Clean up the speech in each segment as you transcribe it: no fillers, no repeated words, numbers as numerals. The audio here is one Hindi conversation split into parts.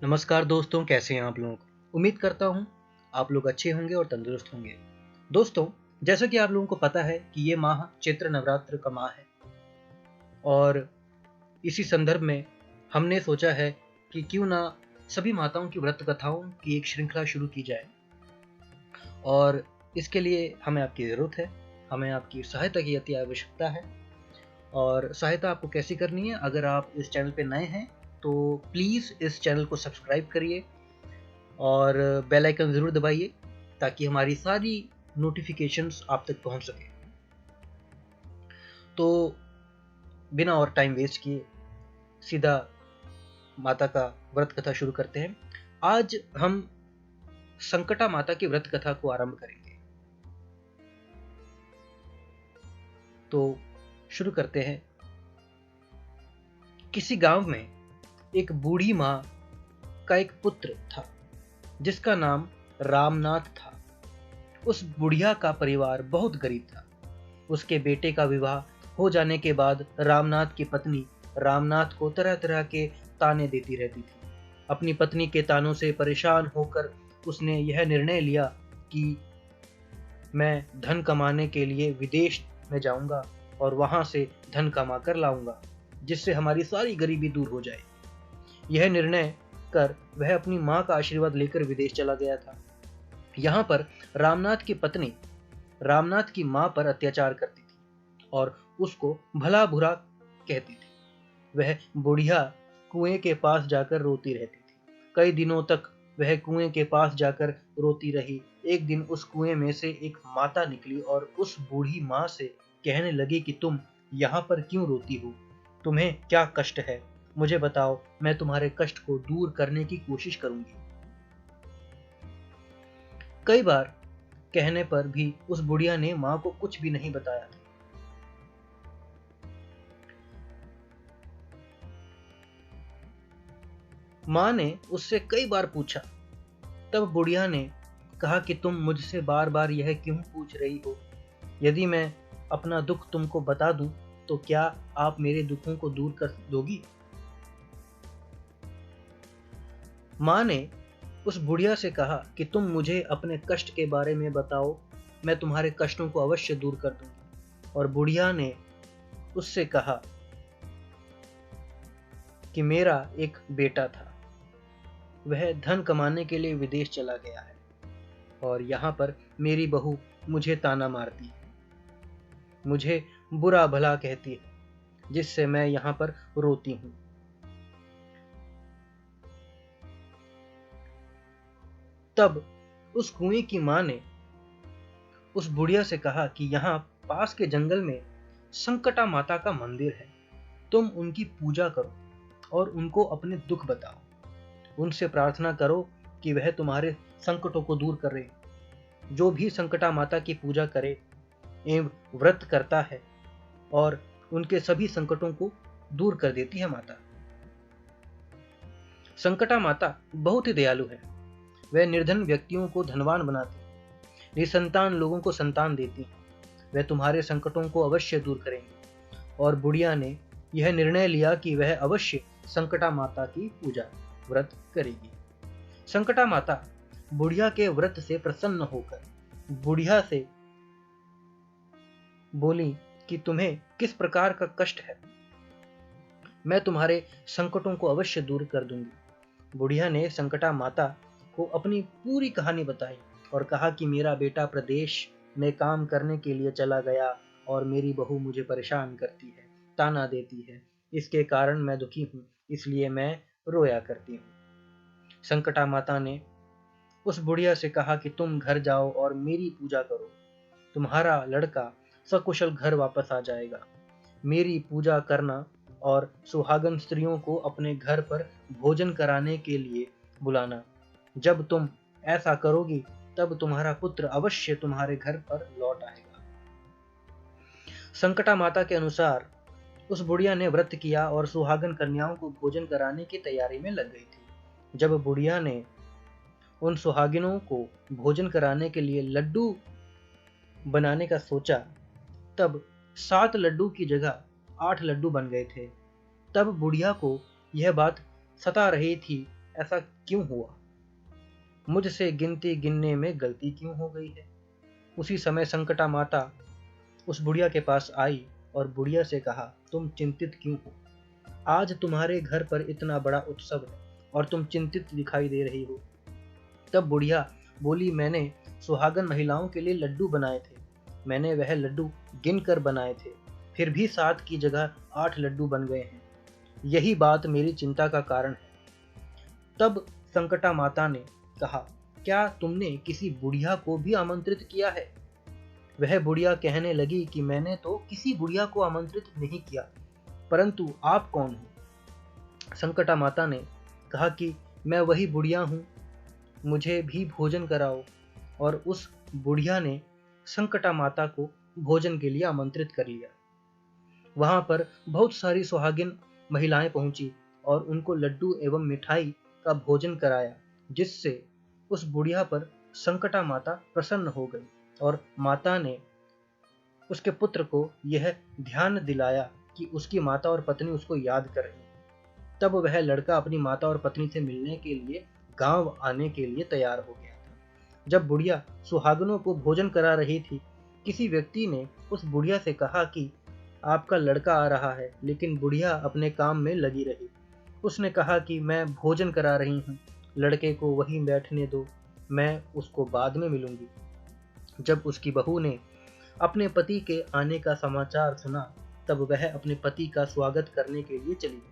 नमस्कार दोस्तों, कैसे हैं आप लोग? उम्मीद करता हूँ आप लोग अच्छे होंगे और तंदुरुस्त होंगे। दोस्तों, जैसा कि आप लोगों को पता है कि ये माह चैत्र नवरात्र का माह है और इसी संदर्भ में हमने सोचा है कि क्यों ना सभी माताओं की व्रत कथाओं की एक श्रृंखला शुरू की जाए और इसके लिए हमें आपकी ज़रूरत है, हमें आपकी सहायता की अति आवश्यकता है। और सहायता आपको कैसे करनी है? अगर आप इस चैनल पे नए हैं, तो प्लीज़ इस चैनल को सब्सक्राइब करिए और बेल आइकन ज़रूर दबाइए ताकि हमारी सारी नोटिफिकेशंस आप तक पहुंच सके। तो बिना और टाइम वेस्ट किए सीधा माता का व्रत कथा शुरू करते हैं। आज हम संकटा माता की व्रत कथा को आरंभ करेंगे। तो शुरू करते हैं। किसी गांव में एक बूढ़ी माँ का एक पुत्र था जिसका नाम रामनाथ था। उस बुढ़िया का परिवार बहुत गरीब था। उसके बेटे का विवाह हो जाने के बाद रामनाथ की पत्नी रामनाथ को तरह तरह के ताने देती रहती थी। अपनी पत्नी के तानों से परेशान होकर उसने यह निर्णय लिया कि मैं धन कमाने के लिए विदेश में जाऊंगा और वहां से धन कमा कर लाऊंगा जिससे हमारी सारी गरीबी दूर हो जाए। यह निर्णय कर वह अपनी माँ का आशीर्वाद लेकर विदेश चला गया था। यहाँ पर रामनाथ की पत्नी रामनाथ की माँ पर अत्याचार करती थी और उसको भला बुरा कहती थी। वह बुढ़िया कुएं के पास जाकर रोती रहती थी। कई दिनों तक वह कुएं के पास जाकर रोती रही। एक दिन उस कुएं में से एक माता निकली और उस बूढ़ी माँ से कहने लगी कि तुम यहाँ पर क्यों रोती हो? तुम्हें क्या कष्ट है? मुझे बताओ, मैं तुम्हारे कष्ट को दूर करने की कोशिश करूंगी। कई बार कहने पर भी उस बुढ़िया ने माँ को कुछ भी नहीं बताया था। माँ ने उससे कई बार पूछा। तब बुढ़िया ने कहा कि तुम मुझसे बार बार यह क्यों पूछ रही हो? यदि मैं अपना दुख तुमको बता दूं तो क्या आप मेरे दुखों को दूर कर दोगी? माँ ने उस बुढ़िया से कहा कि तुम मुझे अपने कष्ट के बारे में बताओ, मैं तुम्हारे कष्टों को अवश्य दूर कर दूंगी। और बुढ़िया ने उससे कहा कि मेरा एक बेटा था, वह धन कमाने के लिए विदेश चला गया है और यहाँ पर मेरी बहू मुझे ताना मारती है, मुझे बुरा भला कहती है, जिससे मैं यहाँ पर रोती हूँ। तब उस कुएं की माँ ने उस बुढ़िया से कहा कि यहाँ पास के जंगल में संकटा माता का मंदिर है, तुम उनकी पूजा करो और उनको अपने दुख बताओ। उनसे प्रार्थना करो कि वह तुम्हारे संकटों को दूर करे। जो भी संकटा माता की पूजा करे एवं व्रत करता है और उनके सभी संकटों को दूर कर देती है माता। संकटा माता बहुत ही दयालु है। वह निर्धन व्यक्तियों को धनवान बनाती है, निसंतान लोगों को संतान देती है। वह तुम्हारे संकटों को अवश्य दूर करेंगे। और बुढ़िया ने यह निर्णय लिया कि वह अवश्य संकटा माता की पूजा व्रत करेगी। संकटा माता बुढ़िया के व्रत से प्रसन्न होकर बुढ़िया से बोली कि तुम्हें किस प्रकार का कष्ट है, मैं तुम्हारे संकटों को अवश्य दूर कर दूंगी। बुढ़िया ने संकटा माता को अपनी पूरी कहानी बताई और कहा कि मेरा बेटा प्रदेश में काम करने के लिए चला गया और मेरी बहू मुझे परेशान करती है, ताना देती है। इसके कारण मैं दुखी हूँ, इसलिए मैं रोया करती हूँ। संकटा माता ने उस बुढ़िया से कहा कि तुम घर जाओ और मेरी पूजा करो, तुम्हारा लड़का सकुशल घर वापस आ जाएगा। मेरी पूजा करना और सुहागन स्त्रियों को अपने घर पर भोजन कराने के लिए बुलाना। जब तुम ऐसा करोगी तब तुम्हारा पुत्र अवश्य तुम्हारे घर पर लौट आएगा। संकटा माता के अनुसार उस बुढ़िया ने व्रत किया और सुहागन कन्याओं को भोजन कराने की तैयारी में लग गई थी। जब बुढ़िया ने उन सुहागिनों को भोजन कराने के लिए लड्डू बनाने का सोचा, तब 7 लड्डू की जगह 8 लड्डू बन गए थे। तब बुढ़िया को यह बात सता रही थी ऐसा क्यों हुआ? मुझसे गिनती गिनने में गलती क्यों हो गई है? उसी समय संकटा माता उस बुढ़िया के पास आई और बुढ़िया से कहा, तुम चिंतित क्यों हो? आज तुम्हारे घर पर इतना बड़ा उत्सव है और तुम चिंतित दिखाई दे रही हो। तब बुढ़िया बोली, मैंने सुहागन महिलाओं के लिए लड्डू बनाए थे। मैंने वह लड्डू गिन कर बनाए थे, फिर भी 7 की जगह 8 लड्डू बन गए हैं। यही बात मेरी चिंता का कारण है। तब संकटा माता ने कहा, क्या तुमने किसी बुढ़िया को भी आमंत्रित किया है? वह बुढ़िया कहने लगी कि मैंने तो किसी बुढ़िया को आमंत्रित नहीं किया, परंतु आप कौन हो? संकटा माता ने कहा कि मैं वही बुढ़िया हूँ, मुझे भी भोजन कराओ। और उस बुढ़िया ने संकटा माता को भोजन के लिए आमंत्रित कर लिया। वहां पर बहुत सारी सुहागिन महिलाएं पहुंची और उनको लड्डू एवं मिठाई का भोजन कराया, जिससे उस बुढ़िया पर संकटा माता प्रसन्न हो गई और माता ने उसके पुत्र को यह ध्यान दिलाया कि उसकी माता और पत्नी उसको याद कर रही है। तब वह लड़का अपनी माता और पत्नी से मिलने के लिए गांव आने के लिए तैयार हो गया था। जब बुढ़िया सुहागनों को भोजन करा रही थी, किसी व्यक्ति ने उस बुढ़िया से कहा कि आपका लड़का आ रहा है, लेकिन बुढ़िया अपने काम में लगी रही। उसने कहा कि मैं भोजन करा रही हूँ, लड़के को वहीं बैठने दो, मैं उसको बाद में मिलूंगी। जब उसकी बहू ने अपने पति के आने का समाचार सुना, तब वह अपने पति का स्वागत करने के लिए चली गई।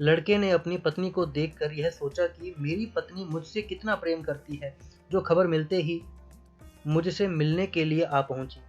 लड़के ने अपनी पत्नी को देखकर यह सोचा कि मेरी पत्नी मुझसे कितना प्रेम करती है, जो खबर मिलते ही मुझसे मिलने के लिए आ पहुंची।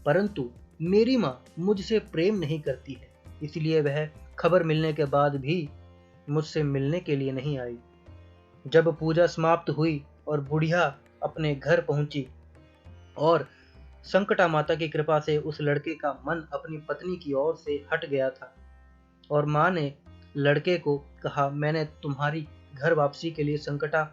परंतु मेरी माँ मुझसे प्रेम नहीं करती है, इसलिए वह खबर मिलने के बाद भी मुझसे मिलने के लिए नहीं आई। जब पूजा समाप्त हुई और बुढ़िया अपने घर पहुंची और संकटा माता की कृपा से उस लड़के का मन अपनी पत्नी की ओर से हट गया था और माँ ने लड़के को कहा, मैंने तुम्हारी घर वापसी के लिए संकटा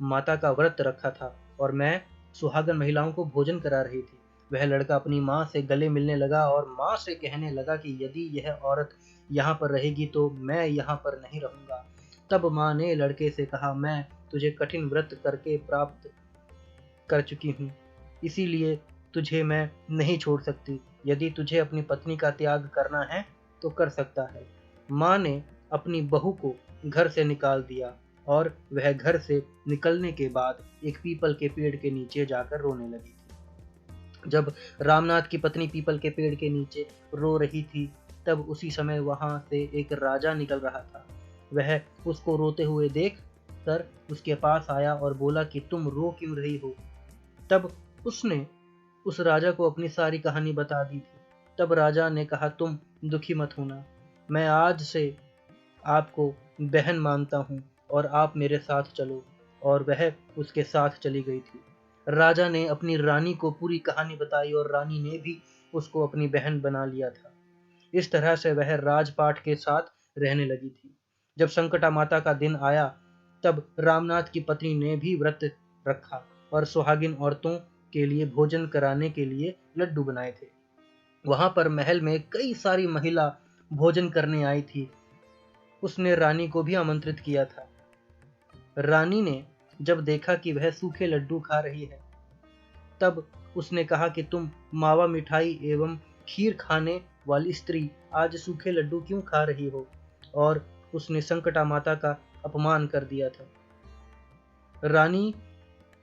माता का व्रत रखा था और मैं सुहागन महिलाओं को भोजन करा रही थी। वह लड़का अपनी माँ से गले मिलने लगा और माँ से कहने लगा कि यदि यह औरत यहाँ पर रहेगी तो मैं यहाँ पर नहीं रहूंगा। तब माँ ने लड़के से कहा, मैं तुझे कठिन व्रत करके प्राप्त कर चुकी हूँ, इसीलिए तुझे मैं नहीं छोड़ सकती। यदि तुझे अपनी पत्नी का त्याग करना है तो कर सकता है। माँ ने अपनी बहू को घर से निकाल दिया और वह घर से निकलने के बाद एक पीपल के पेड़ के नीचे जाकर रोने लगी थी। जब रामनाथ की पत्नी पीपल के पेड़ के नीचे रो रही थी, तब उसी समय वहां से एक राजा निकल रहा था। वह उसको रोते हुए देख कर उसके पास आया और बोला कि तुम रो क्यों रही हो? तब उसने उस राजा को अपनी सारी कहानी बता दी थी। तब राजा ने कहा, तुम दुखी मत होना, मैं आज से आपको बहन मानता हूँ और आप मेरे साथ चलो। और वह उसके साथ चली गई थी। राजा ने अपनी रानी को पूरी कहानी बताई और रानी ने भी उसको अपनी बहन बना लिया था। इस तरह से वह राजपाट के साथ रहने लगी थी। जब संकटा माता का दिन आया, तब रामनाथ की पत्नी ने भी व्रत रखा और सुहागिन औरतों के लिए भोजन कराने के लिए लड्डू बनाए थे। वहां पर महल में कई सारी महिला भोजन करने आई थी। उसने रानी को भी आमंत्रित किया था। रानी ने जब देखा कि वह सूखे लड्डू खा रही है, तब उसने कहा कि तुम मावा मिठाई एवं खीर खाने वाली स्त्री आज सूखे लड्डू क्यों खा रही हो? और उसने संकटा माता का अपमान कर दिया था। रानी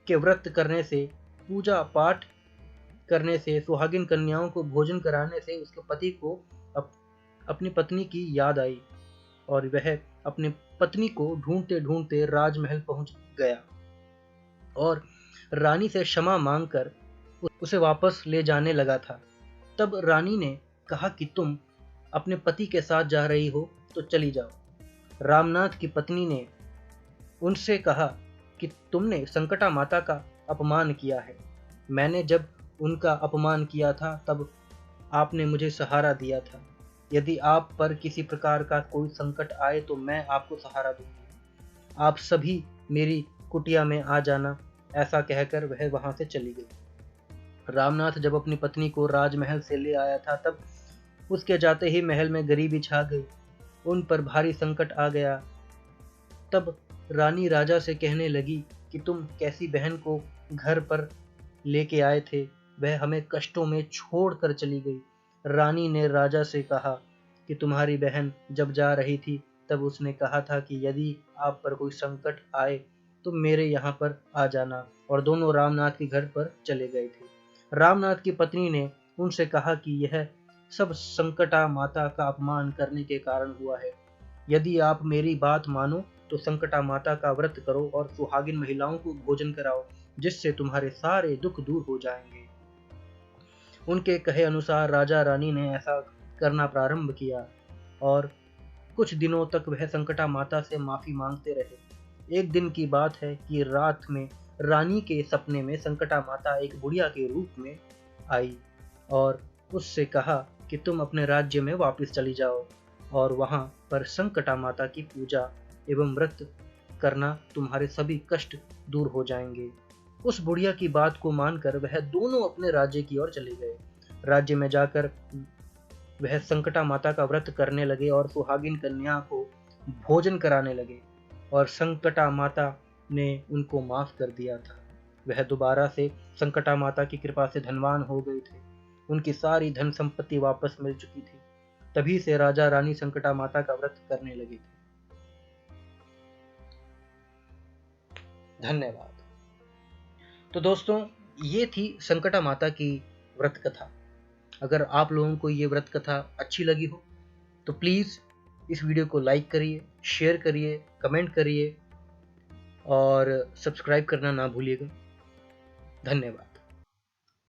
के व्रत करने से, पूजा पाठ करने से, सुहागिन कन्याओं को भोजन कराने से उसके पति को अपनी पत्नी की याद आई और वह अपनी पत्नी को ढूंढते ढूंढते राजमहल पहुंच गया और रानी से क्षमा मांगकर उसे वापस ले जाने लगा था। तब रानी ने कहा कि तुम अपने पति के साथ जा रही हो तो चली जाओ। रामनाथ की पत्नी ने उनसे कहा कि तुमने संकटा माता का अपमान किया है। मैंने जब उनका अपमान किया था तब आपने मुझे सहारा दिया था। यदि आप पर किसी प्रकार का कोई संकट आए तो मैं आपको सहारा दूंगी। आप सभी मेरी कुटिया में आ जाना। ऐसा कहकर वह वहां से चली गई। रामनाथ जब अपनी पत्नी को राजमहल से ले आया था, तब उसके जाते ही महल में गरीबी छा गई। उन पर भारी संकट आ गया। तब रानी राजा से कहने लगी कि तुम कैसी बहन को घर पर लेके आए थे, वह हमें कष्टों में छोड़ कर चली गई। रानी ने राजा से कहा कि तुम्हारी बहन जब जा रही थी तब उसने कहा था कि यदि आप पर कोई संकट आए तो मेरे यहाँ पर आ जाना, और दोनों रामनाथ के घर पर चले गए थे। रामनाथ की पत्नी ने उनसे कहा कि यह सब संकटा माता का अपमान करने के कारण हुआ है। यदि आप मेरी बात मानो तो संकटा माता का व्रत करो और सुहागिन महिलाओं को भोजन कराओ, जिससे तुम्हारे सारे दुख दूर हो जाएंगे। उनके कहे अनुसार राजा रानी ने ऐसा करना प्रारंभ किया और कुछ दिनों तक वह संकटा माता से माफी मांगते रहे। एक दिन की बात है कि रात में रानी के सपने में संकटा माता एक बुढ़िया के रूप में आई और उससे कहा कि तुम अपने राज्य में वापस चली जाओ और वहां पर संकटा माता की पूजा एवं व्रत करना, तुम्हारे सभी कष्ट दूर हो जाएंगे। उस बुढ़िया की बात को मानकर वह दोनों अपने राज्य की ओर चले गए। राज्य में जाकर वह संकटा माता का व्रत करने लगे और सुहागिन कन्या को भोजन कराने लगे, और संकटा माता ने उनको माफ कर दिया था। वह दोबारा से संकटा माता की कृपा से धनवान हो गए थे। उनकी सारी धन संपत्ति वापस मिल चुकी थी। तभी से राजा रानी संकटा माता का व्रत करने लगे थे। धन्यवाद। तो दोस्तों, ये थी संकटा माता की व्रत कथा। अगर आप लोगों को ये व्रत कथा अच्छी लगी हो तो प्लीज़ इस वीडियो को लाइक करिए, शेयर करिए, कमेंट करिए और सब्सक्राइब करना ना भूलिएगा। धन्यवाद।